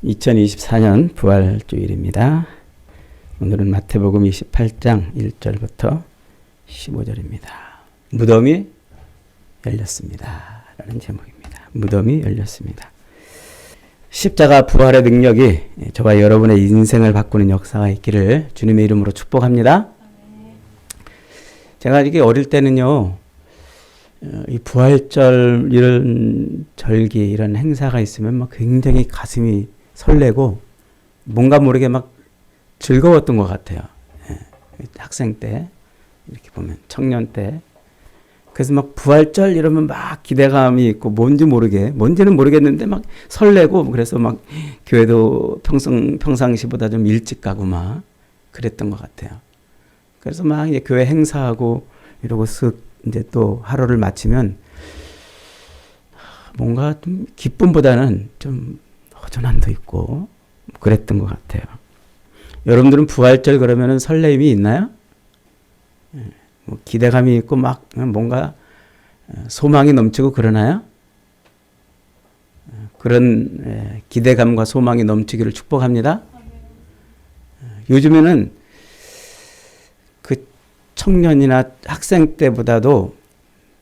2024년 부활주일입니다. 오늘은 마태복음 28장 1절부터 15절입니다. 무덤이 열렸습니다. 라는 제목입니다. 무덤이 열렸습니다. 십자가 부활의 능력이 저와 여러분의 인생을 바꾸는 역사가 있기를 주님의 이름으로 축복합니다. 제가 이게 어릴 때는요, 이 부활절 이런 절기 이런 행사가 있으면 막 굉장히 가슴이 설레고 뭔가 모르게 막 즐거웠던 것 같아요. 학생 때 이렇게 보면 청년 때 그래서 막 부활절 이러면 막 기대감이 있고 뭔지는 모르겠는데 막 설레고 그래서 막 교회도 평상시보다 좀 일찍 가고 막 그랬던 것 같아요. 그래서 막 이제 교회 행사하고 이러고 쓱 이제 또 하루를 마치면 뭔가 좀 기쁨보다는 좀 허전함도 있고 그랬던 것 같아요. 여러분들은 부활절 그러면은 설레임이 있나요? 뭐 기대감이 있고 막 뭔가 소망이 넘치고 그러나요? 그런 기대감과 소망이 넘치기를 축복합니다. 요즘에는 그 청년이나 학생 때보다도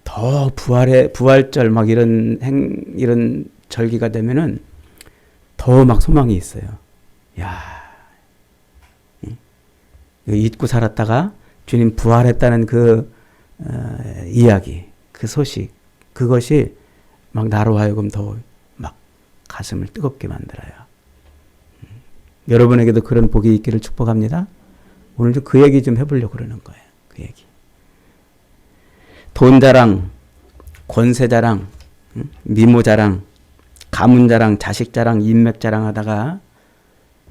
더 부활절 막 이런 절기가 되면은 더 막 소망이 있어요. 야, 잊고 살았다가 주님 부활했다는 그 이야기, 그 소식, 그것이 막 나로 하여금 더 막 가슴을 뜨겁게 만들어요. 여러분에게도 그런 복이 있기를 축복합니다. 오늘도 그 얘기 좀 해보려고 그러는 거예요. 그 얘기. 돈 자랑, 권세 자랑, 미모 자랑, 가문 자랑, 자식 자랑, 인맥 자랑 하다가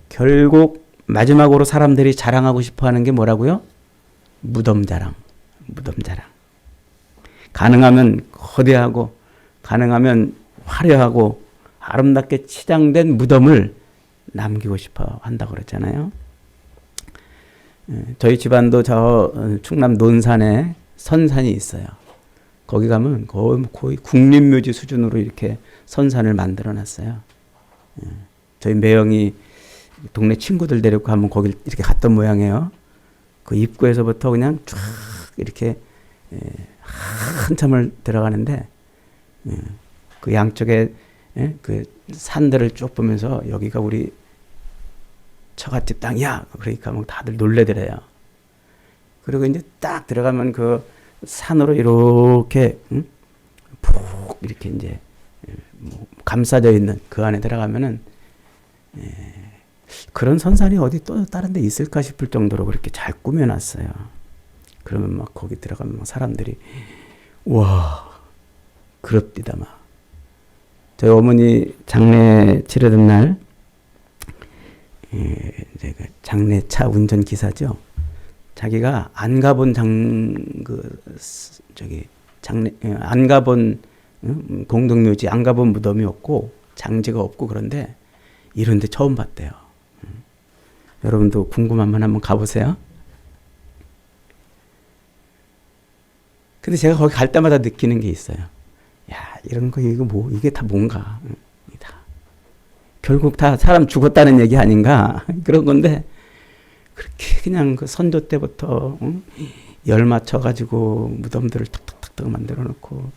결국 마지막으로 사람들이 자랑하고 싶어 하는 게 뭐라고요? 무덤 자랑, 무덤 자랑. 가능하면 거대하고, 가능하면 화려하고, 아름답게 치장된 무덤을 남기고 싶어 한다고 그랬잖아요. 저희 집안도 저 충남 논산에 선산이 있어요. 거기 가면 거의 국립묘지 수준으로 이렇게 선산을 만들어 놨어요. 저희 매형이 동네 친구들 데리고 한번 거기 이렇게 갔던 모양이에요. 그 입구에서부터 그냥 쫙 이렇게 한참을 들어가는데 그 양쪽에 그 산들을 쭉 보면서 여기가 우리 처갓집 땅이야. 그러니까 막 다들 놀래더래요. 그리고 이제 딱 들어가면 그 산으로 이렇게 푹 이렇게 이제 뭐 감싸져 있는 그 안에 들어가면은 그런 선산이 어디 또 다른 데 있을까 싶을 정도로 그렇게 잘 꾸며놨어요. 그러면 막 거기 들어가면 막 사람들이 와 그럽디다 막. 저희 어머니 장례 치르던 날 이제 그 장례차 운전 기사죠. 자기가 안 가본 안 가본 공동묘지 안 가본 무덤이 없고 장지가 없고 그런데 이런데 처음 봤대요. 여러분도 궁금하면 한번 가보세요. 근데 제가 거기 갈 때마다 느끼는 게 있어요. 야, 이런 거 이게 다 뭔가 다 결국 다 사람 죽었다는 얘기 아닌가 그런 건데 그렇게 그냥 그 선조 때부터 열 맞춰가지고 무덤들을 탁탁탁탁 만들어 놓고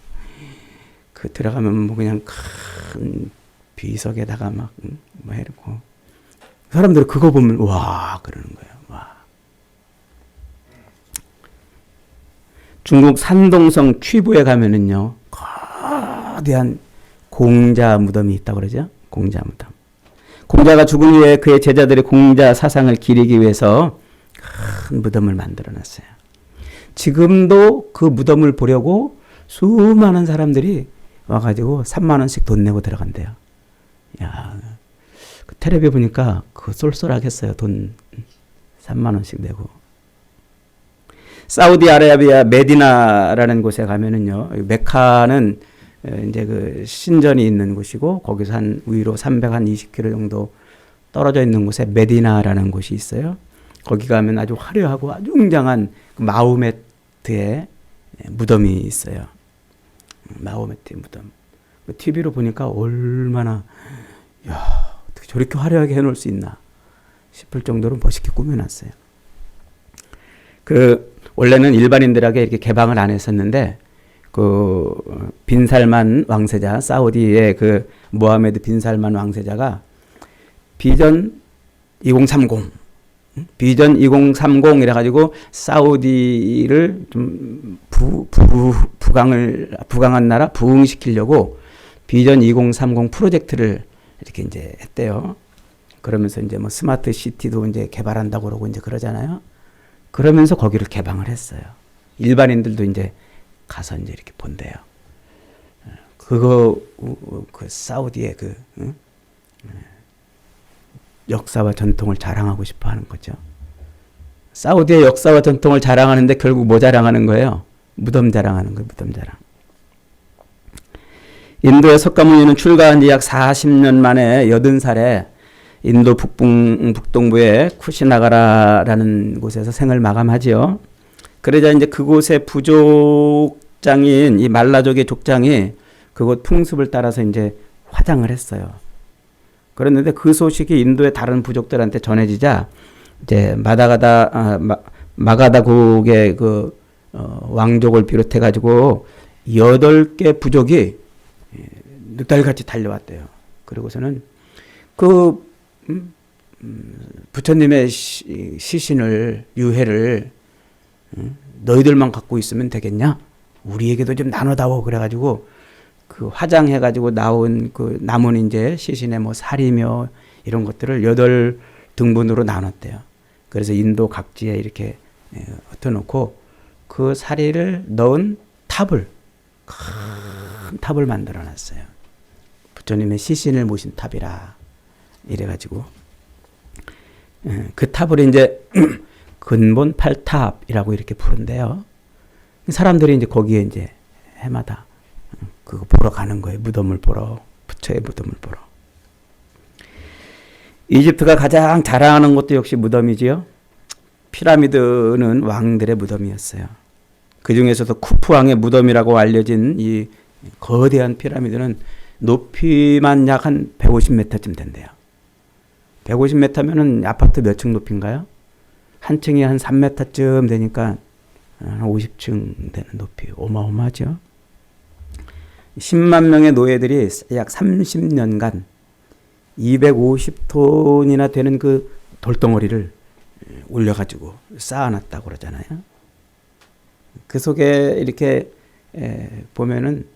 그 들어가면 뭐 그냥 큰 비석에다가 막 뭐 해놓고 사람들 그거 보면 와 그러는 거예요. 와. 중국 산동성 취부에 가면은요 거대한 공자 무덤이 있다고 그러죠. 공자 무덤. 공자가 죽은 후에 그의 제자들이 공자 사상을 기리기 위해서 큰 무덤을 만들어 놨어요. 지금도 그 무덤을 보려고 수많은 사람들이 와가지고 3만 원씩 돈 내고 들어간대요. 야, 그 텔레비 보니까 그거 쏠쏠하겠어요. 돈 3만 원씩 내고. 사우디아라비아 메디나라는 곳에 가면은요, 메카는 이제 그 신전이 있는 곳이고 거기서 한 위로 320km 정도 떨어져 있는 곳에 메디나라는 곳이 있어요. 거기 가면 아주 화려하고 아주 웅장한 마호메트의 무덤이 있어요. 마호메트의 무덤. TV로 보니까 얼마나 야 어떻게 저렇게 화려하게 해놓을 수 있나 싶을 정도로 멋있게 꾸며놨어요. 원래는 일반인들에게 이렇게 개방을 안 했었는데, 빈살만 왕세자, 사우디의 모하메드 빈살만 왕세자가 비전 2030, 비전 2030 이래가지고 사우디를 좀 부강한 나라 부흥시키려고 비전 2030 프로젝트를 이렇게 이제 했대요. 그러면서 이제 뭐 스마트 시티도 이제 개발한다고 그러고 이제 그러잖아요. 그러면서 거기를 개방을 했어요. 일반인들도 이제 가서 이제 이렇게 본대요. 사우디의 역사와 전통을 자랑하고 싶어 하는 거죠. 사우디의 역사와 전통을 자랑하는데 결국 뭐 자랑하는 거예요? 무덤 자랑하는 거예요. 무덤 자랑. 인도의 석가모니는 출가한 지 약 40년 만에 80살에 인도 북동부의 쿠시나가라라는 곳에서 생을 마감하지요. 그러자 이제 그곳의 부족장인 이 말라족의 족장이 그곳 풍습을 따라서 이제 화장을 했어요. 그랬는데 그 소식이 인도의 다른 부족들한테 전해지자 이제 마가다국의 왕족을 비롯해 가지고 8개 부족이 늑달같이 달려왔대요. 그리고서는 부처님의 시신을 유해를 너희들만 갖고 있으면 되겠냐? 우리에게도 좀 나눠다오. 그래가지고 화장해가지고 나온 남은 이제 시신의 뭐 살이며 이런 것들을 8등분으로 나눴대요. 그래서 인도 각지에 이렇게 흩어놓고 그 사리를 넣은 큰 탑을 만들어 놨어요. 부처님의 시신을 모신 탑이라 이래가지고 그 탑을 이제 근본 8탑이라고 이렇게 부른대요. 사람들이 이제 거기에 이제 해마다 그거 보러 가는 거예요. 무덤을 보러, 부처의 무덤을 보러. 이집트가 가장 자랑하는 것도 역시 무덤이지요. 피라미드는 왕들의 무덤이었어요. 그 중에서도 쿠프 왕의 무덤이라고 알려진 이 거대한 피라미드는 높이만 약 한 150m쯤 된대요. 150m면은 아파트 몇 층 높이인가요? 한 층이 한 3m쯤 되니까 한 50층 되는 높이. 어마어마하죠. 10만 명의 노예들이 약 30년간 250톤이나 되는 그 돌덩어리를 올려가지고 쌓아놨다고 그러잖아요. 그 속에 이렇게 보면은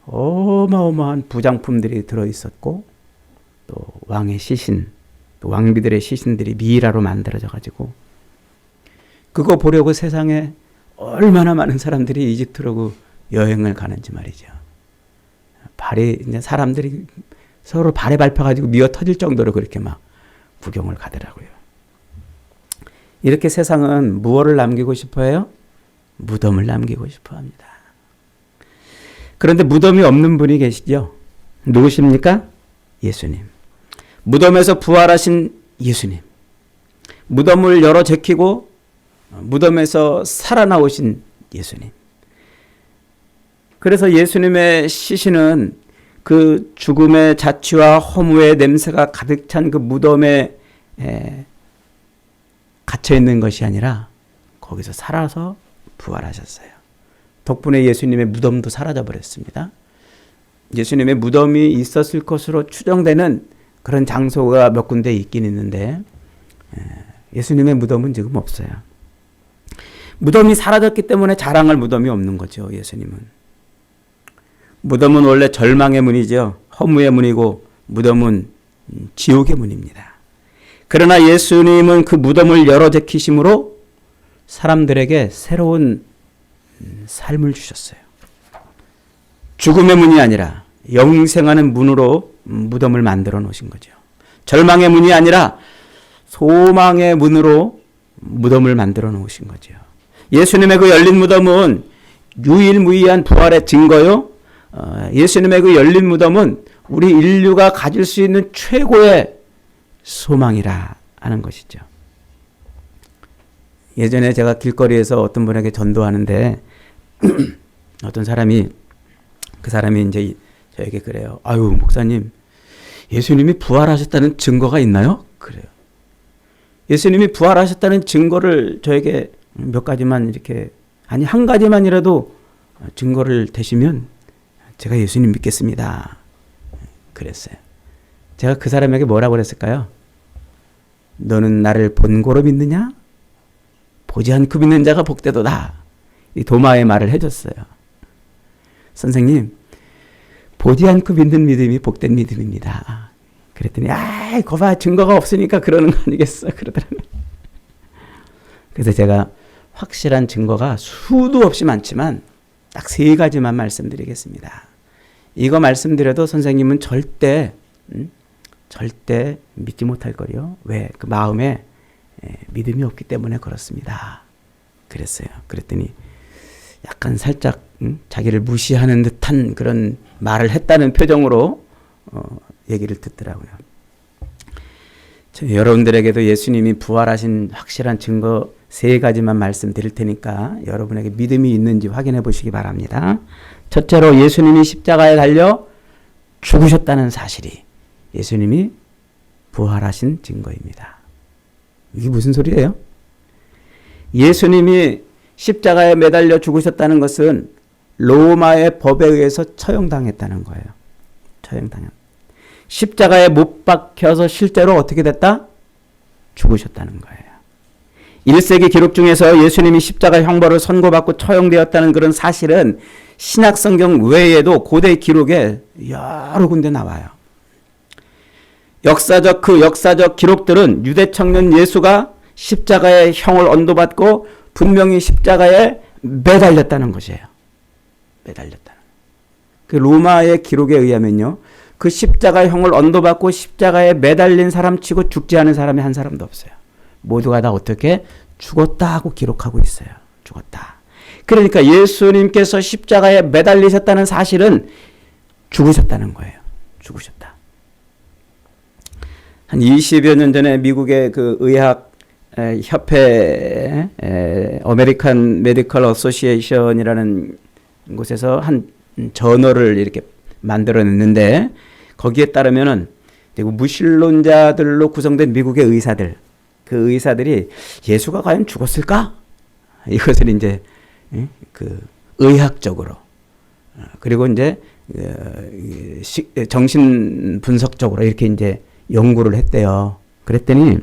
어마어마한 부장품들이 들어있었고, 또 왕의 시신, 또 왕비들의 시신들이 미이라로 만들어져가지고, 그거 보려고 세상에 얼마나 많은 사람들이 이집트로 여행을 가는지 말이죠. 이제 사람들이 서로 발에 밟혀가지고 미어 터질 정도로 그렇게 막 구경을 가더라고요. 이렇게 세상은 무엇을 남기고 싶어 해요? 무덤을 남기고 싶어 합니다. 그런데 무덤이 없는 분이 계시죠? 누구십니까? 예수님. 무덤에서 부활하신 예수님. 무덤을 열어 제키고 무덤에서 살아나오신 예수님. 그래서 예수님의 시신은 그 죽음의 자취와 허무의 냄새가 가득 찬 그 무덤에 갇혀 있는 것이 아니라 거기서 살아서 부활하셨어요. 덕분에 예수님의 무덤도 사라져 버렸습니다. 예수님의 무덤이 있었을 것으로 추정되는 그런 장소가 몇 군데 있긴 있는데 예수님의 무덤은 지금 없어요. 무덤이 사라졌기 때문에 자랑할 무덤이 없는 거죠. 예수님은. 무덤은 원래 절망의 문이죠. 허무의 문이고 무덤은 지옥의 문입니다. 그러나 예수님은 그 무덤을 열어 제키심으로 사람들에게 새로운 삶을 주셨어요. 죽음의 문이 아니라 영생하는 문으로 무덤을 만들어 놓으신 거죠. 절망의 문이 아니라 소망의 문으로 무덤을 만들어 놓으신 거죠. 예수님의 그 열린 무덤은 유일무이한 부활의 증거요. 예수님의 그 열린 무덤은 우리 인류가 가질 수 있는 최고의 소망이라 하는 것이죠. 예전에 제가 길거리에서 어떤 분에게 전도하는데 어떤 사람이 그 사람이 이제 저에게 그래요. 아유 목사님, 예수님이 부활하셨다는 증거가 있나요? 그래요. 예수님이 부활하셨다는 증거를 저에게 몇 가지만 이렇게, 아니 한 가지만이라도 증거를 대시면 제가 예수님 믿겠습니다. 그랬어요. 제가 그 사람에게 뭐라고 그랬을까요? 너는 나를 본고로 믿느냐? 보지 않고 믿는 자가 복되도다. 이 도마의 말을 해줬어요. 선생님, 보지 않고 믿는 믿음이 복된 믿음입니다. 그랬더니 아이 거봐 증거가 없으니까 그러는 거 아니겠어 그러더라고요. 그래서 제가 확실한 증거가 수도 없이 많지만 딱 3가지만 말씀드리겠습니다. 이거 말씀드려도 선생님은 절대 믿지 못할 거요. 왜? 그 마음에 믿음이 없기 때문에 그렇습니다. 그랬어요. 그랬더니 약간 살짝 자기를 무시하는 듯한 그런 말을 했다는 표정으로 얘기를 듣더라고요. 여러분들에게도 예수님이 부활하신 확실한 증거 3가지만 말씀드릴 테니까 여러분에게 믿음이 있는지 확인해 보시기 바랍니다. 첫째로 예수님이 십자가에 달려 죽으셨다는 사실이 예수님이 부활하신 증거입니다. 이게 무슨 소리예요? 예수님이 십자가에 매달려 죽으셨다는 것은 로마의 법에 의해서 처형당했다는 거예요. 처형당했. 십자가에 못 박혀서 실제로 어떻게 됐다? 죽으셨다는 거예요. 1세기 기록 중에서 예수님이 십자가 형벌을 선고받고 처형되었다는 그런 사실은 신약 성경 외에도 고대 기록에 여러 군데 나와요. 역사적 기록들은 유대 청년 예수가 십자가의 형을 언도받고 분명히 십자가에 매달렸다는 것이에요. 매달렸다는. 그 로마의 기록에 의하면요. 그 십자가 형을 언도받고 십자가에 매달린 사람 치고 죽지 않은 사람이 한 사람도 없어요. 모두가 다 어떻게 죽었다 하고 기록하고 있어요. 죽었다. 그러니까 예수님께서 십자가에 매달리셨다는 사실은 죽으셨다는 거예요. 죽으셨다. 한 20여 년 전에 미국의 그 의학 협회 아메리칸 메디컬 어소시에이션이라는 곳에서 한 저널을 이렇게 만들어냈는데 거기에 따르면은 무신론자들로 구성된 미국의 의사들, 그 의사들이 예수가 과연 죽었을까? 이것을 이제 그 의학적으로 그리고 이제 정신 분석적으로 이렇게 이제 연구를 했대요. 그랬더니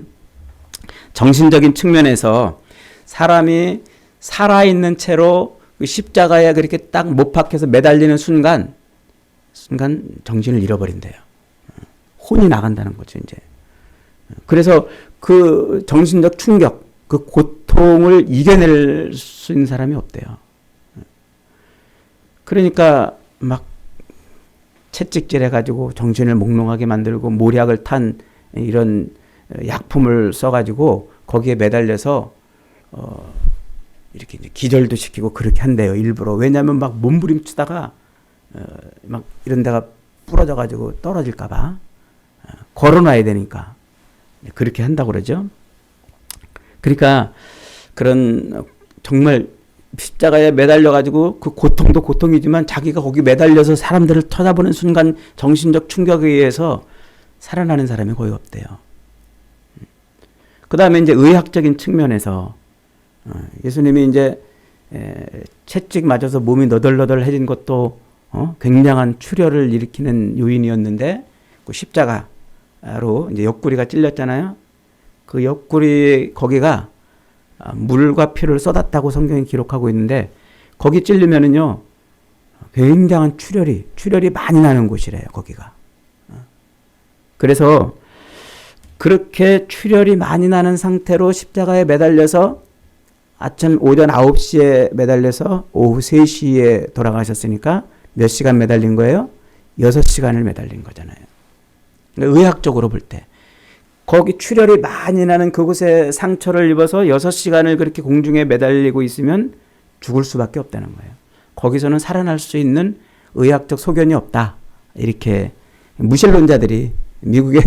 정신적인 측면에서 사람이 살아있는 채로 그 십자가에 그렇게 딱 못 박혀서 매달리는 순간 정신을 잃어버린대요. 혼이 나간다는 거죠, 이제. 그래서 그 정신적 충격, 그 고통을 이겨낼 수 있는 사람이 없대요. 그러니까 막 채찍질 해가지고 정신을 몽롱하게 만들고 모략을 탄 이런 약품을 써가지고 거기에 매달려서 이렇게 이제 기절도 시키고 그렇게 한대요, 일부러. 왜냐하면 막 몸부림치다가 막 이런 데가 부러져가지고 떨어질까봐 걸어놔야 되니까 그렇게 한다고 그러죠. 그러니까 그런 정말 십자가에 매달려가지고 그 고통도 고통이지만 자기가 거기 매달려서 사람들을 쳐다보는 순간 정신적 충격에 의해서 살아나는 사람이 거의 없대요. 그 다음에 이제 의학적인 측면에서 예수님이 이제 채찍 맞아서 몸이 너덜너덜해진 것도 굉장한 출혈을 일으키는 요인이었는데 그 십자가로 이제 옆구리가 찔렸잖아요. 그 옆구리 거기가 물과 피를 쏟았다고 성경이 기록하고 있는데 거기 찔리면은요 굉장한 출혈이 많이 나는 곳이래요, 거기가. 그래서 그렇게 출혈이 많이 나는 상태로 십자가에 매달려서 오전 9시에 매달려서 오후 3시에 돌아가셨으니까 몇 시간 매달린 거예요? 6시간을 매달린 거잖아요. 의학적으로 볼 때. 거기 출혈이 많이 나는 그곳에 상처를 입어서 6시간을 그렇게 공중에 매달리고 있으면 죽을 수밖에 없다는 거예요. 거기서는 살아날 수 있는 의학적 소견이 없다. 이렇게 무신론자들이 미국의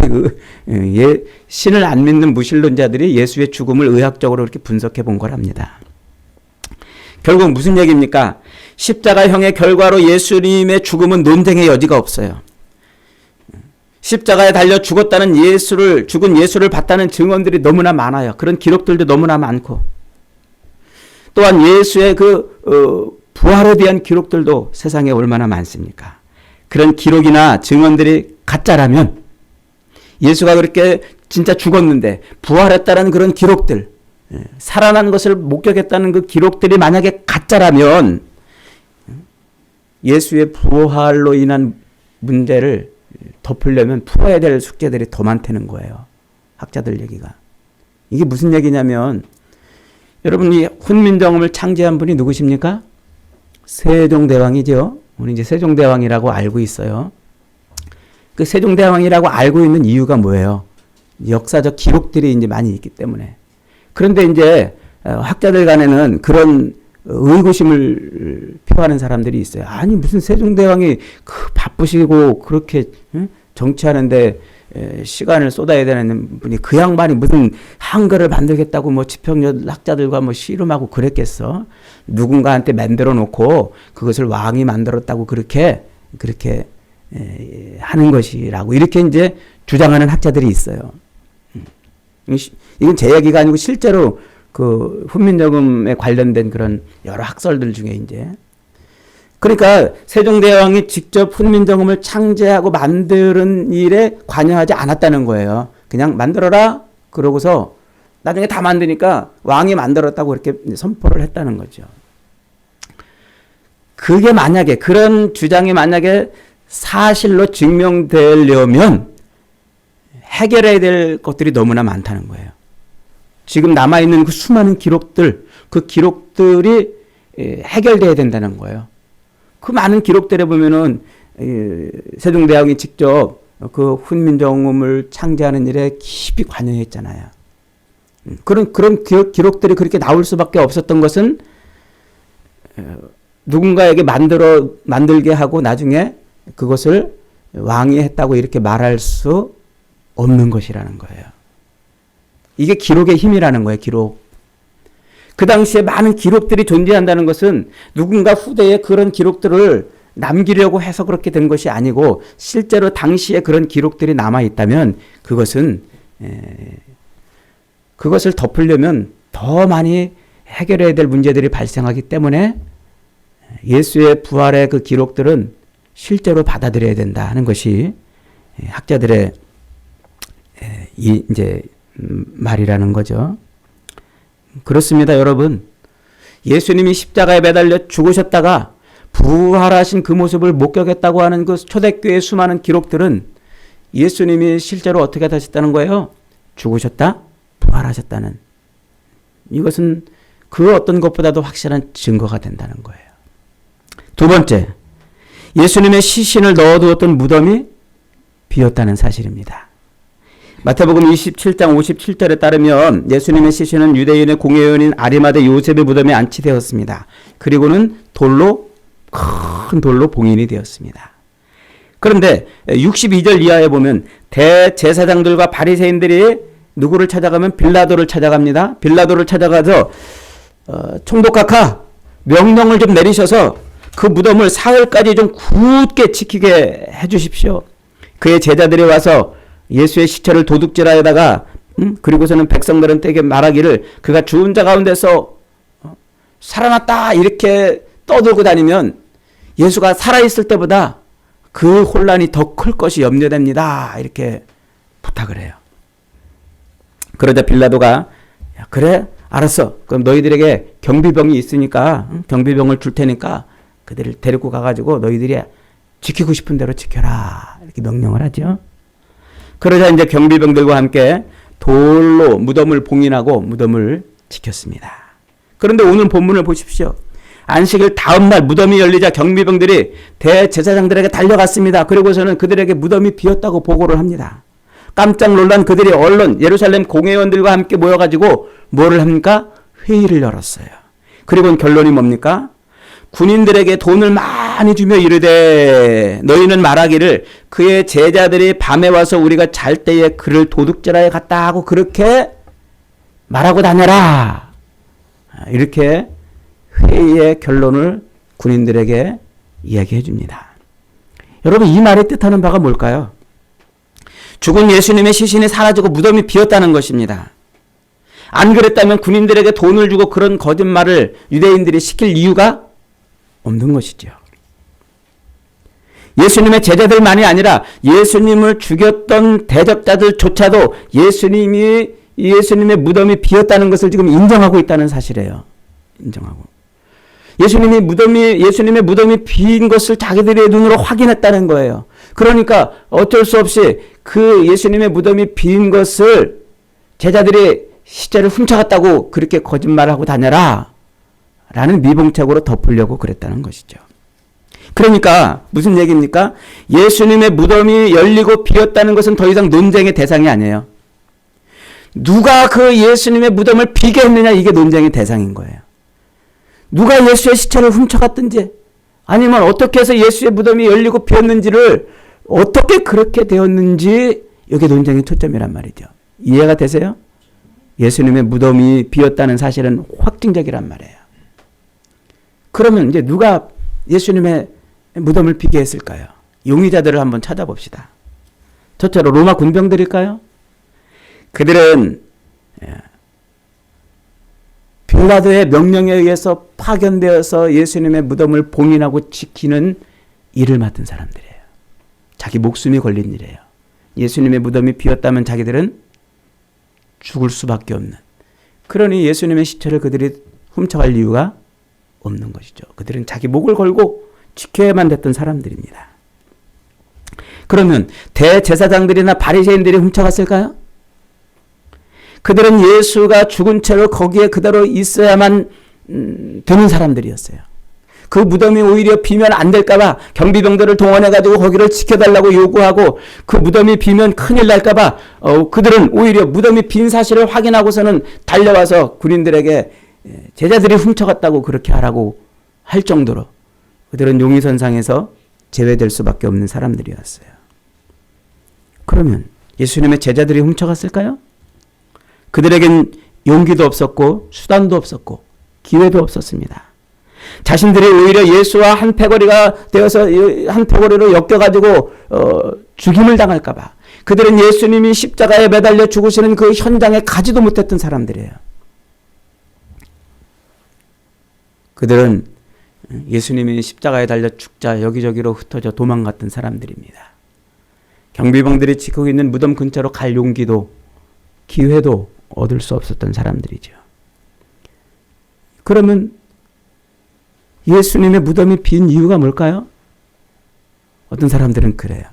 신을 안 믿는 무신론자들이 예수의 죽음을 의학적으로 이렇게 분석해 본 거랍니다. 결국 무슨 얘기입니까? 십자가형의 결과로 예수님의 죽음은 논쟁의 여지가 없어요. 십자가에 달려 죽은 예수를 봤다는 증언들이 너무나 많아요. 그런 기록들도 너무나 많고, 또한 예수의 부활에 대한 기록들도 세상에 얼마나 많습니까? 그런 기록이나 증언들이 가짜라면, 예수가 그렇게 진짜 죽었는데 부활했다는 그런 기록들, 살아난 것을 목격했다는 그 기록들이 만약에 가짜라면, 예수의 부활로 인한 문제를 덮으려면 풀어야 될 숙제들이 더 많다는 거예요. 학자들 얘기가. 이게 무슨 얘기냐면, 여러분, 이 훈민정음을 창제한 분이 누구십니까? 세종대왕이죠. 우리 이제 세종대왕이라고 알고 있어요. 그 세종대왕이라고 알고 있는 이유가 뭐예요? 역사적 기록들이 이제 많이 있기 때문에. 그런데 이제 학자들 간에는 그런 의구심을 표하는 사람들이 있어요. 아니, 무슨 세종대왕이 바쁘시고 그렇게 정치하는데 시간을 쏟아야 되는 분이, 그 양반이 무슨 한글을 만들겠다고 뭐 지평역 학자들과 뭐 씨름하고 그랬겠어? 누군가한테 만들어 놓고 그것을 왕이 만들었다고 그렇게 하는 것이라고 이렇게 이제 주장하는 학자들이 있어요. 이건 제 얘기가 아니고 실제로 그 훈민정음에 관련된 그런 여러 학설들 중에 이제, 그러니까 세종대왕이 직접 훈민정음을 창제하고 만드는 일에 관여하지 않았다는 거예요. 그냥 만들어라 그러고서 나중에 다 만드니까 왕이 만들었다고 이렇게 선포를 했다는 거죠. 그게 만약에, 그런 주장이 만약에 사실로 증명되려면 해결해야 될 것들이 너무나 많다는 거예요. 지금 남아있는 그 수많은 기록들, 그 기록들이 해결돼야 된다는 거예요. 그 많은 기록들에 보면은 세종대왕이 직접 그 훈민정음을 창제하는 일에 깊이 관여했잖아요. 그런 기록들이 그렇게 나올 수밖에 없었던 것은 누군가에게 만들게 하고 나중에 그것을 왕이 했다고 이렇게 말할 수 없는 것이라는 거예요. 이게 기록의 힘이라는 거예요. 기록. 그 당시에 많은 기록들이 존재한다는 것은 누군가 후대에 그런 기록들을 남기려고 해서 그렇게 된 것이 아니고, 실제로 당시에 그런 기록들이 남아있다면 그것을 덮으려면 더 많이 해결해야 될 문제들이 발생하기 때문에 예수의 부활의 그 기록들은 실제로 받아들여야 된다 하는 것이 학자들의 이제 말이라는 거죠. 그렇습니다, 여러분. 예수님이 십자가에 매달려 죽으셨다가 부활하신 그 모습을 목격했다고 하는 그 초대교회의 수많은 기록들은 예수님이 실제로 어떻게 하셨다는 거예요? 죽으셨다, 부활하셨다는. 이것은 그 어떤 것보다도 확실한 증거가 된다는 거예요. 두 번째, 예수님의 시신을 넣어두었던 무덤이 비었다는 사실입니다. 마태복음 27장 57절에 따르면 예수님의 시신은 유대인의 공회원인 아리마대 요셉의 무덤에 안치되었습니다. 그리고는 큰 돌로 봉인이 되었습니다. 그런데 62절 이하에 보면 대제사장들과 바리새인들이 누구를 찾아가면 빌라도를 찾아갑니다. 빌라도를 찾아가서 총독각하 명령을 좀 내리셔서 그 무덤을 사흘까지 좀 굳게 지키게 해 주십시오. 그의 제자들이 와서 예수의 시체를 도둑질하다가 그리고서는 백성들한테 말하기를 그가 죽은 자 가운데서 살아났다 이렇게 떠들고 다니면 예수가 살아있을 때보다 그 혼란이 더 클 것이 염려됩니다. 이렇게 부탁을 해요. 그러자 빌라도가 그래 알았어. 그럼 너희들에게 경비병이 있으니까 경비병을 줄 테니까 그들을 데리고 가가지고 너희들이 지키고 싶은 대로 지켜라. 이렇게 명령을 하죠. 그러자 이제 경비병들과 함께 돌로 무덤을 봉인하고 무덤을 지켰습니다. 그런데 오늘 본문을 보십시오. 안식일 다음 날 무덤이 열리자 경비병들이 대제사장들에게 달려갔습니다. 그리고서는 그들에게 무덤이 비었다고 보고를 합니다. 깜짝 놀란 그들이 얼른 예루살렘 공회원들과 함께 모여가지고 뭐를 합니까? 회의를 열었어요. 그리고 결론이 뭡니까? 군인들에게 돈을 많이 주며 이르되 너희는 말하기를 그의 제자들이 밤에 와서 우리가 잘 때에 그를 도둑질하여 갔다 하고 그렇게 말하고 다녀라. 이렇게 회의의 결론을 군인들에게 이야기해 줍니다. 여러분, 이 말의 뜻하는 바가 뭘까요? 죽은 예수님의 시신이 사라지고 무덤이 비었다는 것입니다. 안 그랬다면 군인들에게 돈을 주고 그런 거짓말을 유대인들이 시킬 이유가 없는 것이죠. 예수님의 제자들만이 아니라 예수님을 죽였던 대적자들조차도 예수님의 무덤이 비었다는 것을 지금 인정하고 있다는 사실이에요. 인정하고. 예수님의 무덤이 빈 것을 자기들의 눈으로 확인했다는 거예요. 그러니까 어쩔 수 없이 그 예수님의 무덤이 빈 것을 제자들이 시체를 훔쳐갔다고 그렇게 거짓말하고 다녀라 라는 미봉책으로 덮으려고 그랬다는 것이죠. 그러니까 무슨 얘기입니까? 예수님의 무덤이 열리고 비었다는 것은 더 이상 논쟁의 대상이 아니에요. 누가 그 예수님의 무덤을 비게 했느냐, 이게 논쟁의 대상인 거예요. 누가 예수의 시체를 훔쳐갔든지 아니면 어떻게 해서 예수의 무덤이 열리고 비었는지를 어떻게 그렇게 되었는지, 이게 논쟁의 초점이란 말이죠. 이해가 되세요? 예수님의 무덤이 비었다는 사실은 확증적이란 말이에요. 그러면 이제 누가 예수님의 무덤을 비게 했을까요? 용의자들을 한번 찾아봅시다. 첫째로 로마 군병들일까요? 그들은 빌라도의 명령에 의해서 파견되어서 예수님의 무덤을 봉인하고 지키는 일을 맡은 사람들이에요. 자기 목숨이 걸린 일이에요. 예수님의 무덤이 비었다면 자기들은 죽을 수밖에 없는, 그러니 예수님의 시체를 그들이 훔쳐갈 이유가 없는 것이죠. 그들은 자기 목을 걸고 지켜야만 됐던 사람들입니다. 그러면 대제사장들이나 바리새인들이 훔쳐갔을까요? 그들은 예수가 죽은 채로 거기에 그대로 있어야만 되는 사람들이었어요. 그 무덤이 오히려 비면 안 될까봐 경비병들을 동원해가지고 거기를 지켜달라고 요구하고, 그 무덤이 비면 큰일 날까봐 그들은 오히려 무덤이 빈 사실을 확인하고서는 달려와서 군인들에게 제자들이 훔쳐갔다고 그렇게 하라고 할 정도로 그들은 용의선상에서 제외될 수밖에 없는 사람들이었어요. 그러면 예수님의 제자들이 훔쳐갔을까요? 그들에겐 용기도 없었고 수단도 없었고 기회도 없었습니다. 자신들이 오히려 예수와 한 패거리가 되어서 한 패거리로 엮여가지고 죽임을 당할까봐 그들은 예수님이 십자가에 매달려 죽으시는 그 현장에 가지도 못했던 사람들이에요. 그들은 예수님이 십자가에 달려 죽자 여기저기로 흩어져 도망갔던 사람들입니다. 경비병들이 지키고 있는 무덤 근처로 갈 용기도 기회도 얻을 수 없었던 사람들이죠. 그러면 예수님의 무덤이 빈 이유가 뭘까요? 어떤 사람들은 그래요.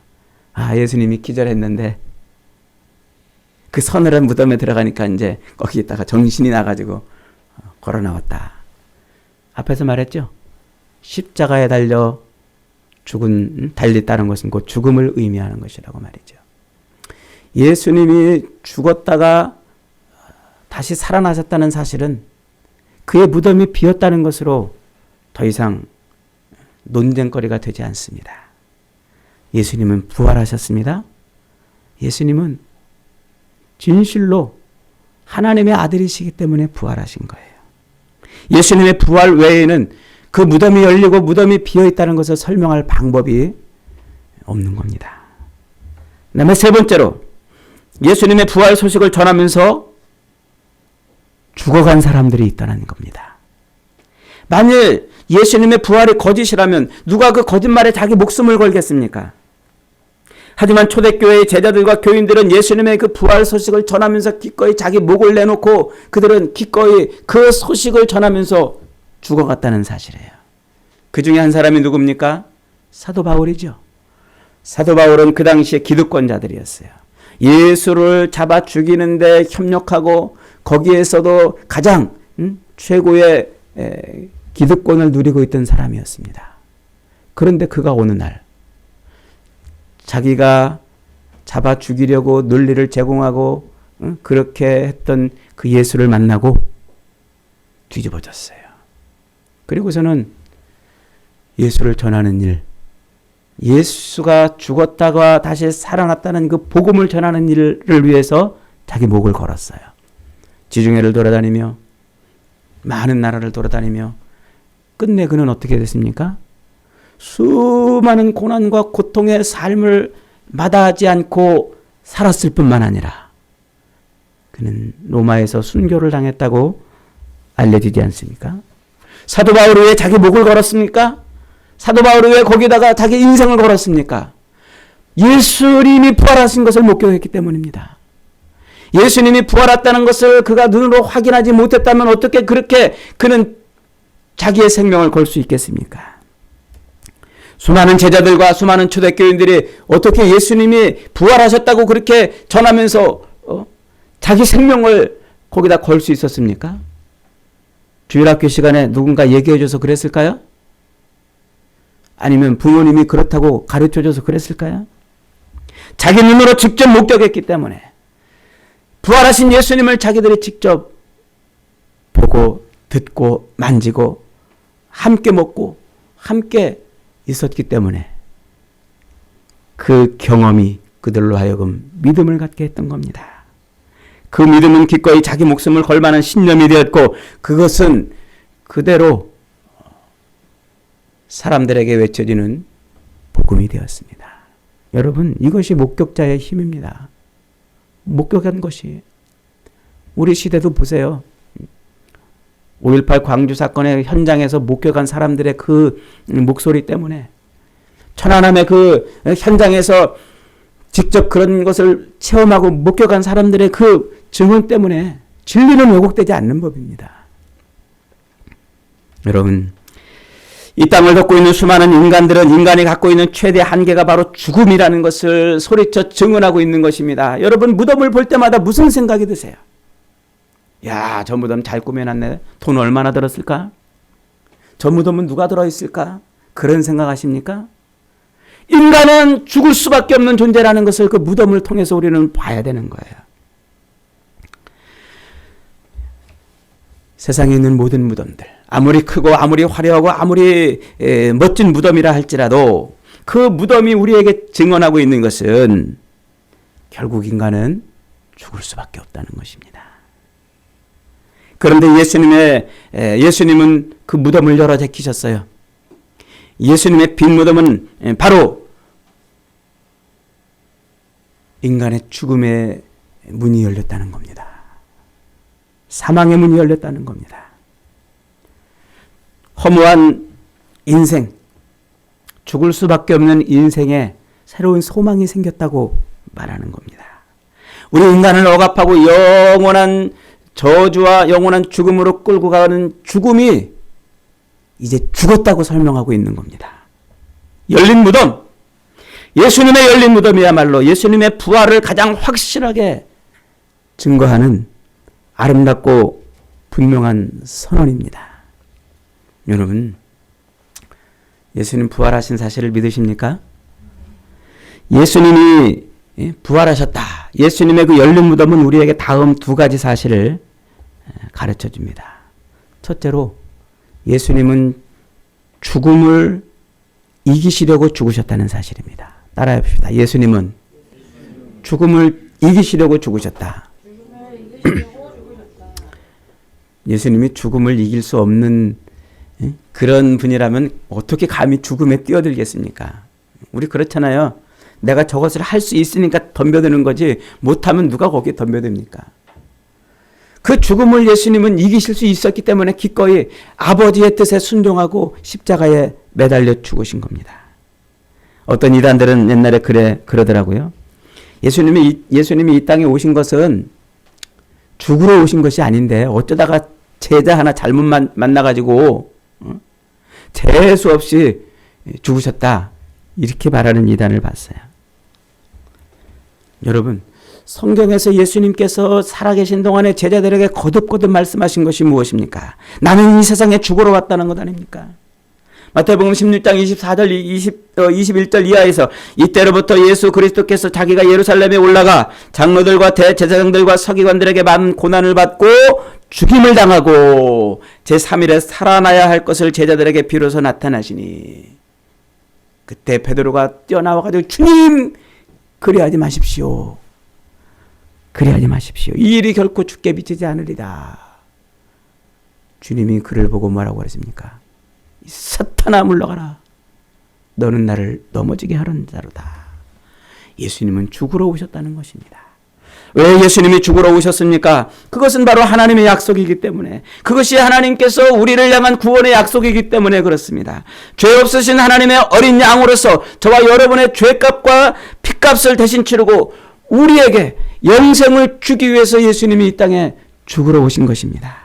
예수님이 기절했는데 그 서늘한 무덤에 들어가니까 이제 거기에다가 정신이 나가지고 걸어 나왔다. 앞에서 말했죠. 십자가에 달려 달렸다는 것은 곧 죽음을 의미하는 것이라고 말이죠. 예수님이 죽었다가 다시 살아나셨다는 사실은 그의 무덤이 비었다는 것으로 더 이상 논쟁거리가 되지 않습니다. 예수님은 부활하셨습니다. 예수님은 진실로 하나님의 아들이시기 때문에 부활하신 거예요. 예수님의 부활 외에는 그 무덤이 열리고 무덤이 비어있다는 것을 설명할 방법이 없는 겁니다. 그 다음에 세 번째로 예수님의 부활 소식을 전하면서 죽어간 사람들이 있다는 겁니다. 만일 예수님의 부활이 거짓이라면 누가 그 거짓말에 자기 목숨을 걸겠습니까? 하지만 초대교회의 제자들과 교인들은 예수님의 그 부활 소식을 전하면서 기꺼이 자기 목을 내놓고 그들은 기꺼이 그 소식을 전하면서 죽어갔다는 사실이에요. 그 중에 한 사람이 누굽니까? 사도 바울이죠. 사도 바울은 그 당시에 기득권자들이었어요. 예수를 잡아 죽이는데 협력하고 거기에서도 가장 최고의 기득권을 누리고 있던 사람이었습니다. 그런데 그가 어느 날 자기가 잡아 죽이려고 논리를 제공하고 그렇게 했던 그 예수를 만나고 뒤집어졌어요. 그리고서는 예수를 전하는 일, 예수가 죽었다가 다시 살아났다는 그 복음을 전하는 일을 위해서 자기 목을 걸었어요. 지중해를 돌아다니며 많은 나라를 돌아다니며 끝내 그는 어떻게 됐습니까? 수많은 고난과 고통의 삶을 마다하지 않고 살았을 뿐만 아니라 그는 로마에서 순교를 당했다고 알려지지 않습니까? 사도 바울이 왜 자기 목을 걸었습니까? 사도 바울이 왜 거기다가 자기 인생을 걸었습니까? 예수님이 부활하신 것을 목격했기 때문입니다. 예수님이 부활했다는 것을 그가 눈으로 확인하지 못했다면 어떻게 그렇게 그는 자기의 생명을 걸 수 있겠습니까? 수많은 제자들과 수많은 초대교인들이 어떻게 예수님이 부활하셨다고 그렇게 전하면서 자기 생명을 거기다 걸 수 있었습니까? 주일학교 시간에 누군가 얘기해줘서 그랬을까요? 아니면 부모님이 그렇다고 가르쳐줘서 그랬을까요? 자기 눈으로 직접 목격했기 때문에 부활하신 예수님을 자기들이 직접 보고 듣고 만지고 함께 먹고 함께 있었기 때문에 그 경험이 그들로 하여금 믿음을 갖게 했던 겁니다. 그 믿음은 기꺼이 자기 목숨을 걸 만한 신념이 되었고 그것은 그대로 사람들에게 외쳐지는 복음이 되었습니다. 여러분, 이것이 목격자의 힘입니다. 목격한 것이. 우리 시대도 보세요. 5.18 광주 사건의 현장에서 목격한 사람들의 그 목소리 때문에, 천안함의 그 현장에서 직접 그런 것을 체험하고 목격한 사람들의 그 증언 때문에 진리는 왜곡되지 않는 법입니다. 여러분, 이 땅을 덮고 있는 수많은 인간들은 인간이 갖고 있는 최대 한계가 바로 죽음이라는 것을 소리쳐 증언하고 있는 것입니다. 여러분, 무덤을 볼 때마다 무슨 생각이 드세요? 야, 저 무덤 잘 꾸며놨네. 돈 얼마나 들었을까? 저 무덤은 누가 들어있을까? 그런 생각하십니까? 인간은 죽을 수밖에 없는 존재라는 것을 그 무덤을 통해서 우리는 봐야 되는 거예요. 세상에 있는 모든 무덤들, 아무리 크고 아무리 화려하고 아무리 멋진 무덤이라 할지라도 그 무덤이 우리에게 증언하고 있는 것은 결국 인간은 죽을 수밖에 없다는 것입니다. 그런데 예수님은 그 무덤을 열어 제키셨어요. 예수님의 빈 무덤은 바로 인간의 죽음의 문이 열렸다는 겁니다. 사망의 문이 열렸다는 겁니다. 허무한 인생, 죽을 수밖에 없는 인생에 새로운 소망이 생겼다고 말하는 겁니다. 우리 인간을 억압하고 영원한 저주와 영원한 죽음으로 끌고 가는 죽음이 이제 죽었다고 설명하고 있는 겁니다. 열린 무덤, 예수님의 열린 무덤이야말로 예수님의 부활을 가장 확실하게 증거하는 아름답고 분명한 선언입니다. 여러분, 예수님 부활하신 사실을 믿으십니까? 예수님이 부활하셨다. 예수님의 그 열린 무덤은 우리에게 다음 두 가지 사실을 가르쳐 줍니다. 첫째로, 예수님은 죽음을 이기시려고 죽으셨다는 사실입니다. 따라해 봅시다. 예수님은 죽음을 이기시려고 죽으셨다. 예수님이 죽음을 이길 수 없는 그런 분이라면 어떻게 감히 죽음에 뛰어들겠습니까? 우리 그렇잖아요. 내가 저것을 할 수 있으니까 덤벼드는 거지 못하면 누가 거기에 덤벼듭니까? 그 죽음을 예수님은 이기실 수 있었기 때문에 기꺼이 아버지의 뜻에 순종하고 십자가에 매달려 죽으신 겁니다. 어떤 이단들은 옛날에 그러더라고요. 예수님이 이 땅에 오신 것은 죽으러 오신 것이 아닌데 어쩌다가 제자 하나 잘못 만나가지고 재수 없이 죽으셨다. 이렇게 말하는 이단을 봤어요. 여러분, 성경에서 예수님께서 살아계신 동안에 제자들에게 거듭거듭 말씀하신 것이 무엇입니까? 나는 이 세상에 죽으러 왔다는 것 아닙니까? 마태복음 16장 24절 21절 이하에서 이때로부터 예수 그리스도께서 자기가 예루살렘에 올라가 장로들과 대제사장들과 서기관들에게 많은 고난을 받고 죽임을 당하고 제3일에 살아나야 할 것을 제자들에게 비로소 나타나시니 그때 베드로가 뛰어나와가지고 주님, 그리하지 마십시오. 그리하지 마십시오. 이 일이 결코 죽게 비치지 않으리다. 주님이 그를 보고 뭐라고 그랬습니까? 사탄아 물러가라. 너는 나를 넘어지게 하는 자로다. 예수님은 죽으러 오셨다는 것입니다. 왜 예수님이 죽으러 오셨습니까? 그것은 바로 하나님의 약속이기 때문에, 그것이 하나님께서 우리를 향한 구원의 약속이기 때문에 그렇습니다. 죄 없으신 하나님의 어린 양으로서 저와 여러분의 죄값과 피값을 대신 치르고 우리에게 영생을 주기 위해서 예수님이 이 땅에 죽으러 오신 것입니다.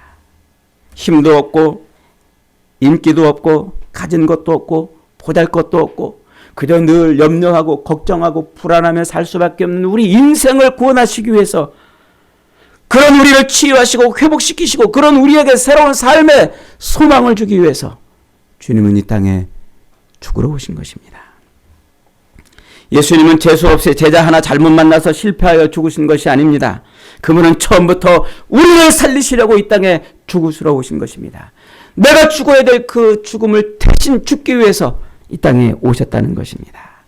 힘도 없고 인기도 없고 가진 것도 없고 보잘것도 없고 그저 늘 염려하고 걱정하고 불안하며 살 수밖에 없는 우리 인생을 구원하시기 위해서, 그런 우리를 치유하시고 회복시키시고 그런 우리에게 새로운 삶의 소망을 주기 위해서 주님은 이 땅에 죽으러 오신 것입니다. 예수님은 재수없이 제자 하나 잘못 만나서 실패하여 죽으신 것이 아닙니다. 그분은 처음부터 우리를 살리시려고 이 땅에 죽으시러 오신 것입니다. 내가 죽어야 될 그 죽음을 대신 죽기 위해서 이 땅에 오셨다는 것입니다.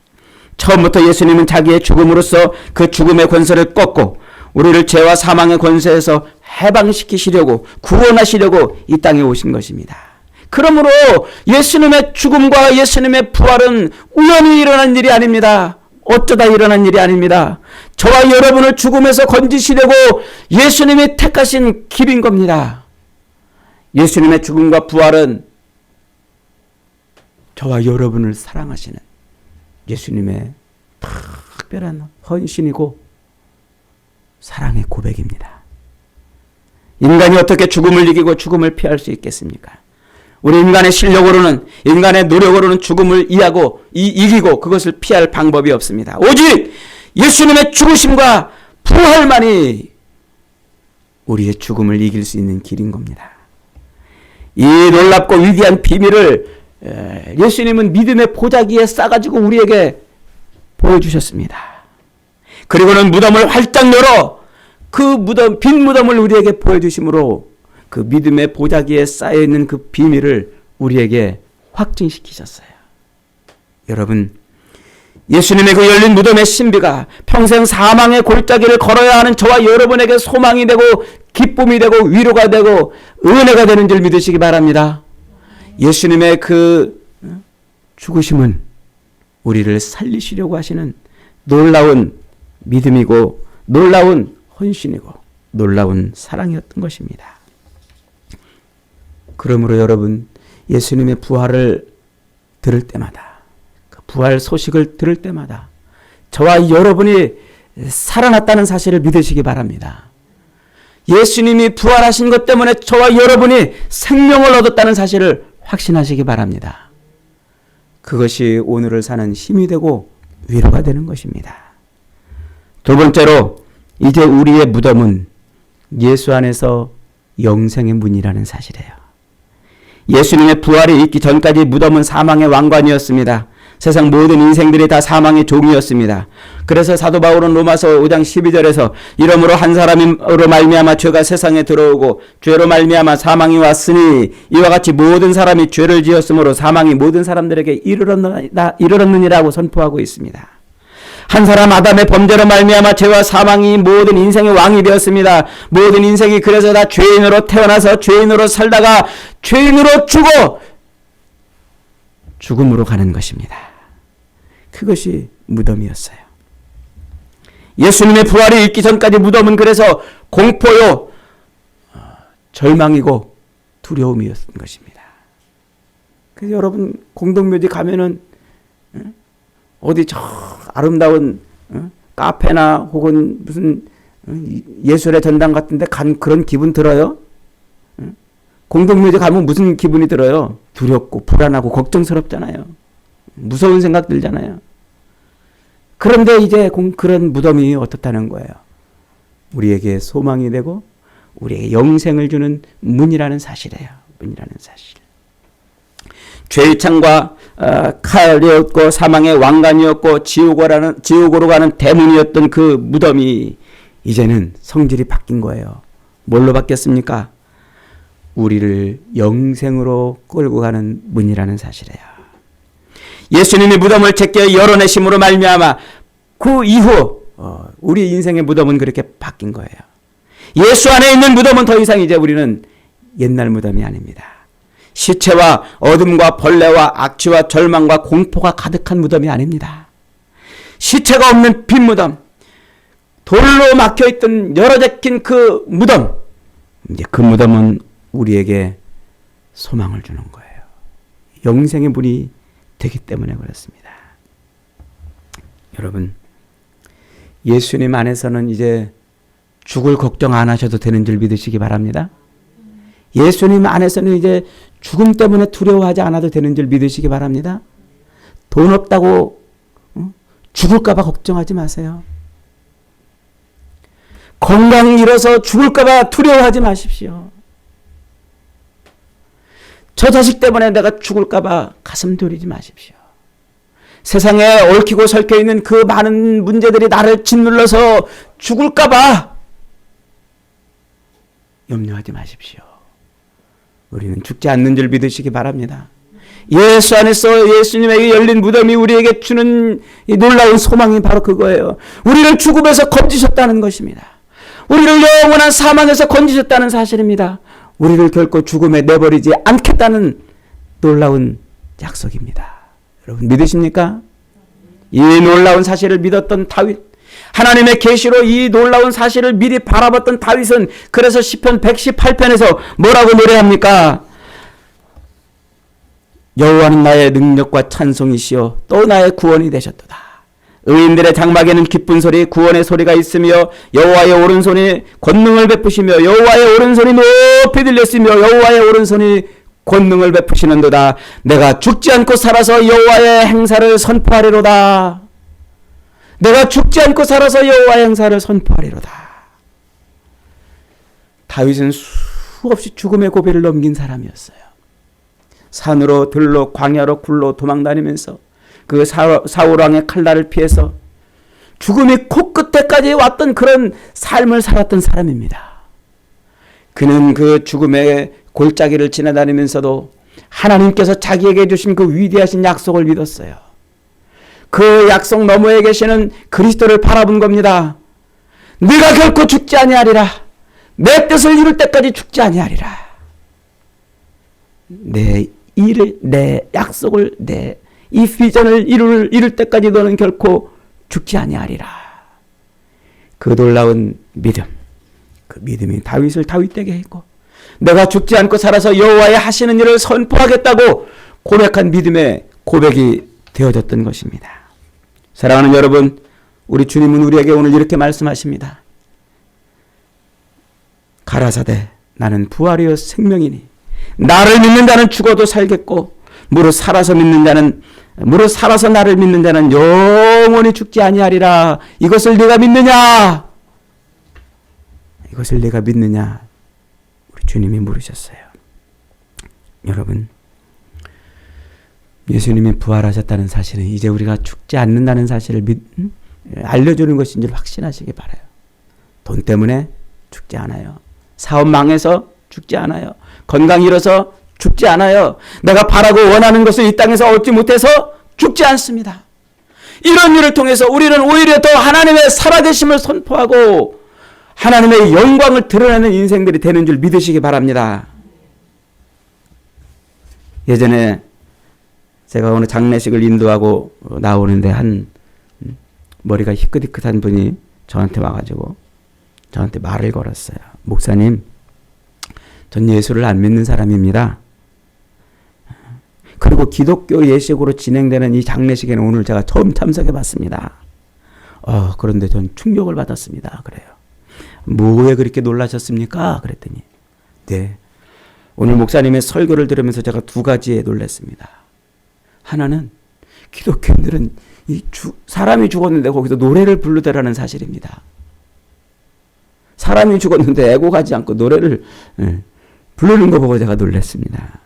처음부터 예수님은 자기의 죽음으로써 그 죽음의 권세를 꺾고 우리를 죄와 사망의 권세에서 해방시키시려고, 구원하시려고 이 땅에 오신 것입니다. 그러므로 예수님의 죽음과 예수님의 부활은 우연히 일어난 일이 아닙니다. 어쩌다 일어난 일이 아닙니다. 저와 여러분을 죽음에서 건지시려고 예수님이 택하신 길인 겁니다. 예수님의 죽음과 부활은 저와 여러분을 사랑하시는 예수님의 특별한 헌신이고 사랑의 고백입니다. 인간이 어떻게 죽음을 이기고 죽음을 피할 수 있겠습니까? 우리 인간의 실력으로는, 인간의 노력으로는 죽음을 이기고 그것을 피할 방법이 없습니다. 오직 예수님의 죽으심과 부활만이 우리의 죽음을 이길 수 있는 길인 겁니다. 이 놀랍고 위대한 비밀을 예수님은 믿음의 보자기에 싸가지고 우리에게 보여주셨습니다. 그리고는 무덤을 활짝 열어 그 빈 무덤을 우리에게 보여주심으로 그 믿음의 보자기에 쌓여있는 그 비밀을 우리에게 확증시키셨어요. 여러분, 예수님의 그 열린 무덤의 신비가 평생 사망의 골짜기를 걸어야 하는 저와 여러분에게 소망이 되고 기쁨이 되고 위로가 되고 은혜가 되는 줄 믿으시기 바랍니다. 예수님의 그 죽으심은 우리를 살리시려고 하시는 놀라운 믿음이고 놀라운 헌신이고 놀라운 사랑이었던 것입니다. 그러므로 여러분, 예수님의 부활을 들을 때마다, 그 부활 소식을 들을 때마다 저와 여러분이 살아났다는 사실을 믿으시기 바랍니다. 예수님이 부활하신 것 때문에 저와 여러분이 생명을 얻었다는 사실을 확신하시기 바랍니다. 그것이 오늘을 사는 힘이 되고 위로가 되는 것입니다. 두 번째로, 이제 우리의 무덤은 예수 안에서 영생의 문이라는 사실이에요. 예수님의 부활이 있기 전까지 무덤은 사망의 왕관이었습니다. 세상 모든 인생들이 다 사망의 종이었습니다. 그래서 사도 바울은 로마서 5장 12절에서 이러므로 한 사람으로 말미암아 죄가 세상에 들어오고 죄로 말미암아 사망이 왔으니 이와 같이 모든 사람이 죄를 지었으므로 사망이 모든 사람들에게 이르렀느니라고 선포하고 있습니다. 한 사람 아담의 범죄로 말미암아 죄와 사망이 모든 인생의 왕이 되었습니다. 모든 인생이 그래서 다 죄인으로 태어나서 죄인으로 살다가 죄인으로 죽어 죽음으로 가는 것입니다. 그것이 무덤이었어요. 예수님의 부활이 있기 전까지 무덤은 그래서 공포요, 절망이고 두려움이었던 것입니다. 그래서 여러분, 공동묘지 가면은 어디 저 아름다운 카페나 혹은 무슨 예술의 전당 같은데 간 그런 기분 들어요? 공동묘지 가면 무슨 기분이 들어요? 두렵고 불안하고 걱정스럽잖아요. 무서운 생각 들잖아요. 그런데 이제 그런 무덤이 어떻다는 거예요? 우리에게 소망이 되고 우리에게 영생을 주는 문이라는 사실이에요. 문이라는 사실. 죄의 창과 칼이었고 사망의 왕관이었고 지옥으로 가는 대문이었던 그 무덤이 이제는 성질이 바뀐 거예요. 뭘로 바뀌었습니까? 우리를 영생으로 끌고 가는 문이라는 사실이에요. 예수님이 무덤을 제껴 열어내심으로 말미암아 그 이후 우리 인생의 무덤은 그렇게 바뀐 거예요. 예수 안에 있는 무덤은 더 이상 이제 우리는 옛날 무덤이 아닙니다. 시체와 어둠과 벌레와 악취와 절망과 공포가 가득한 무덤이 아닙니다. 시체가 없는 빈 무덤, 돌로 막혀있던 열어 제낀 그 무덤, 이제 그 무덤은 우리에게 소망을 주는 거예요. 영생의 문이 되기 때문에 그렇습니다. 여러분, 예수님 안에서는 이제 죽을 걱정 안 하셔도 되는 줄 믿으시기 바랍니다. 예수님 안에서는 이제 죽음 때문에 두려워하지 않아도 되는 줄 믿으시기 바랍니다. 돈 없다고 죽을까 봐 걱정하지 마세요. 건강 잃어서 죽을까 봐 두려워하지 마십시오. 저 자식 때문에 내가 죽을까 봐 가슴 졸이지 마십시오. 세상에 얽히고 설켜 있는 그 많은 문제들이 나를 짓눌러서 죽을까 봐 염려하지 마십시오. 우리는 죽지 않는 줄 믿으시기 바랍니다. 예수 안에서 예수님에게 열린 무덤이 우리에게 주는 이 놀라운 소망이 바로 그거예요. 우리를 죽음에서 건지셨다는 것입니다. 우리를 영원한 사망에서 건지셨다는 사실입니다. 우리를 결코 죽음에 내버리지 않겠다는 놀라운 약속입니다. 여러분 믿으십니까? 이 놀라운 사실을 믿었던 다윗, 하나님의 계시로 이 놀라운 사실을 미리 바라봤던 다윗은 그래서 시편 118편에서 뭐라고 노래합니까? 여호와는 나의 능력과 찬송이시요 또 나의 구원이 되셨도다. 의인들의 장막에는 기쁜 소리, 구원의 소리가 있으며 여호와의 오른손이 권능을 베푸시며 여호와의 오른손이 높이 들렸으며 여호와의 오른손이 권능을 베푸시는도다. 내가 죽지 않고 살아서 여호와의 행사를 선포하리로다. 내가 죽지 않고 살아서 여호와의 행사를 선포하리로다. 다윗은 수없이 죽음의 고비를 넘긴 사람이었어요. 산으로 들로 광야로 굴로 도망다니면서 그 사울왕의 칼날을 피해서 죽음이 코끝에까지 왔던 그런 삶을 살았던 사람입니다. 그는 그 죽음의 골짜기를 지나다니면서도 하나님께서 자기에게 주신 그 위대하신 약속을 믿었어요. 그 약속 너머에 계시는 그리스도를 바라본 겁니다. 네가 결코 죽지 아니하리라. 내 뜻을 이룰 때까지 죽지 아니하리라. 내 일을, 내 약속을, 내 이 비전을 이룰 때까지 너는 결코 죽지 아니하리라. 그 놀라운 믿음, 그 믿음이 다윗을 다윗되게 했고, 내가 죽지 않고 살아서 여호와의 하시는 일을 선포하겠다고 고백한 믿음의 고백이 되어졌던 것입니다. 사랑하는 여러분, 우리 주님은 우리에게 오늘 이렇게 말씀하십니다. 가라사대 나는 부활이요 생명이니 나를 믿는 자는 죽어도 살겠고 무릇 살아서 나를 믿는 자는 영원히 죽지 아니하리라. 이것을 네가 믿느냐? 이것을 네가 믿느냐? 우리 주님이 물으셨어요. 여러분, 예수님이 부활하셨다는 사실은 이제 우리가 죽지 않는다는 사실을 알려주는 것인 줄 확신하시기 바라요. 돈 때문에 죽지 않아요. 사업 망해서 죽지 않아요. 건강 잃어서 죽지 않아요. 내가 바라고 원하는 것을 이 땅에서 얻지 못해서 죽지 않습니다. 이런 일을 통해서 우리는 오히려 더 하나님의 살아계심을 선포하고 하나님의 영광을 드러내는 인생들이 되는 줄 믿으시기 바랍니다. 예전에 제가 오늘 장례식을 인도하고 나오는데 한 머리가 희끗희끗한 분이 저한테 와가지고 저한테 말을 걸었어요. 목사님, 전 예수를 안 믿는 사람입니다. 그리고 기독교 예식으로 진행되는 이 장례식에는 오늘 제가 처음 참석해 봤습니다. 그런데 전 충격을 받았습니다. 그래요. 뭐에 그렇게 놀라셨습니까? 그랬더니 네, 오늘 목사님의 설교를 들으면서 제가 두 가지에 놀랐습니다. 하나는 기독교인들은 사람이 죽었는데 거기서 노래를 부르더라는 사실입니다. 사람이 죽었는데 애고가지 않고 노래를 부르는 거 보고 제가 놀랐습니다.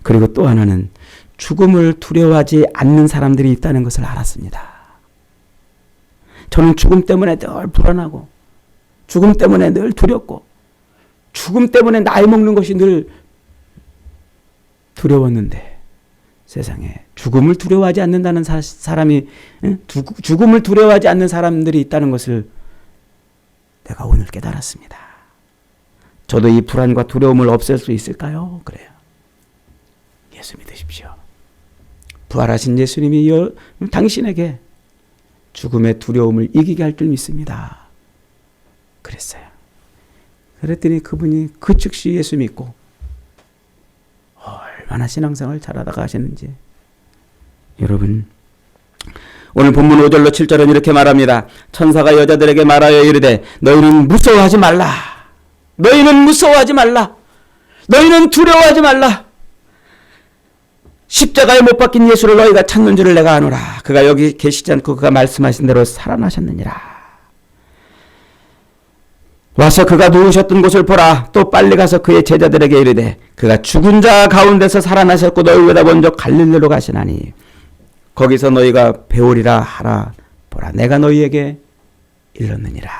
그리고 또 하나는 죽음을 두려워하지 않는 사람들이 있다는 것을 알았습니다. 저는 죽음 때문에 늘 불안하고 죽음 때문에 늘 두렵고 죽음 때문에 나이 먹는 것이 늘 두려웠는데 세상에 죽음을 두려워하지 않는다는 사람이 죽음을 두려워하지 않는 사람들이 있다는 것을 내가 오늘 깨달았습니다. 저도 이 불안과 두려움을 없앨 수 있을까요? 그래요. 예수 믿으십시오. 부활하신 예수님이 당신에게 죽음의 두려움을 이기게 할 줄 믿습니다. 그랬어요. 그랬더니 그분이 그 즉시 예수 믿고 얼마나 신앙생활 잘하다가 하셨는지. 여러분, 오늘 본문 5절로 7절은 이렇게 말합니다. 천사가 여자들에게 말하여 이르되 너희는 무서워하지 말라. 너희는 무서워하지 말라. 너희는 두려워하지 말라. 십자가에 못 박힌 예수를 너희가 찾는 줄을 내가 아노라. 그가 여기 계시지 않고 그가 말씀하신 대로 살아나셨느니라. 와서 그가 누우셨던 곳을 보라. 또 빨리 가서 그의 제자들에게 이르되 그가 죽은 자 가운데서 살아나셨고 너희보다 먼저 갈릴리로 가시나니 거기서 너희가 배우리라 하라. 보라, 내가 너희에게 이르느니라.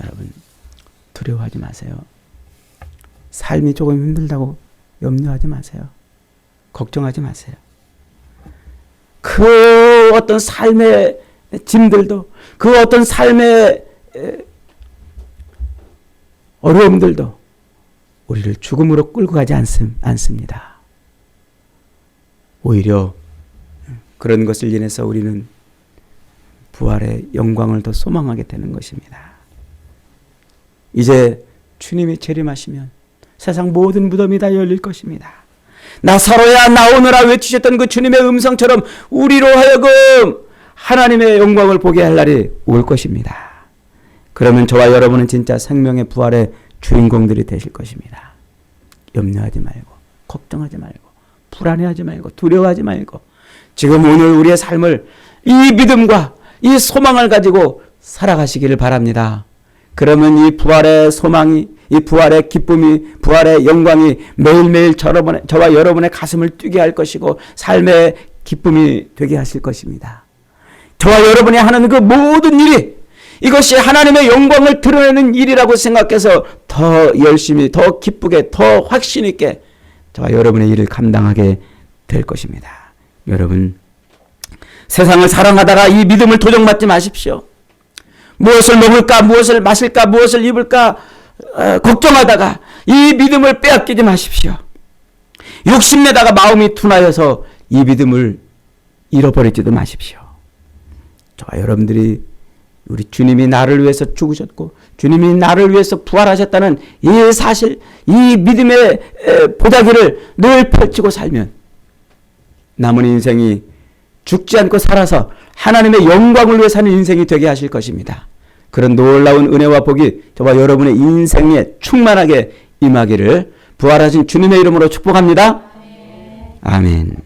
여러분, 두려워하지 마세요. 삶이 조금 힘들다고 염려하지 마세요. 걱정하지 마세요. 그 어떤 삶의 짐들도, 그 어떤 삶의 어려움들도 우리를 죽음으로 끌고 가지 않습니다. 오히려 그런 것을 인해서 우리는 부활의 영광을 더 소망하게 되는 것입니다. 이제 주님이 재림하시면 세상 모든 무덤이 다 열릴 것입니다. 나사로야 나오너라 외치셨던 그 주님의 음성처럼 우리로 하여금 하나님의 영광을 보게 할 날이 올 것입니다. 그러면 저와 여러분은 진짜 생명의 부활의 주인공들이 되실 것입니다. 염려하지 말고, 걱정하지 말고, 불안해하지 말고, 두려워하지 말고, 지금 오늘 우리의 삶을 이 믿음과 이 소망을 가지고 살아가시기를 바랍니다. 그러면 이 부활의 소망이, 이 부활의 기쁨이, 부활의 영광이 매일매일 저와 여러분의 가슴을 뛰게 할 것이고 삶의 기쁨이 되게 하실 것입니다. 저와 여러분이 하는 그 모든 일이 이것이 하나님의 영광을 드러내는 일이라고 생각해서 더 열심히, 더 기쁘게, 더 확신 있게 저와 여러분의 일을 감당하게 될 것입니다. 여러분, 세상을 사랑하다가 이 믿음을 도적맞지 마십시오. 무엇을 먹을까, 무엇을 마실까, 무엇을 입을까 걱정하다가 이 믿음을 빼앗기지 마십시오. 욕심내다가 마음이 둔하여서 이 믿음을 잃어버리지도 마십시오. 저와 여러분들이 우리 주님이 나를 위해서 죽으셨고 주님이 나를 위해서 부활하셨다는 이 사실, 이 믿음의 보자기를 늘 펼치고 살면 남은 인생이 죽지 않고 살아서 하나님의 영광을 위해 사는 인생이 되게 하실 것입니다. 그런 놀라운 은혜와 복이 저와 여러분의 인생에 충만하게 임하기를 부활하신 주님의 이름으로 축복합니다. 아멘.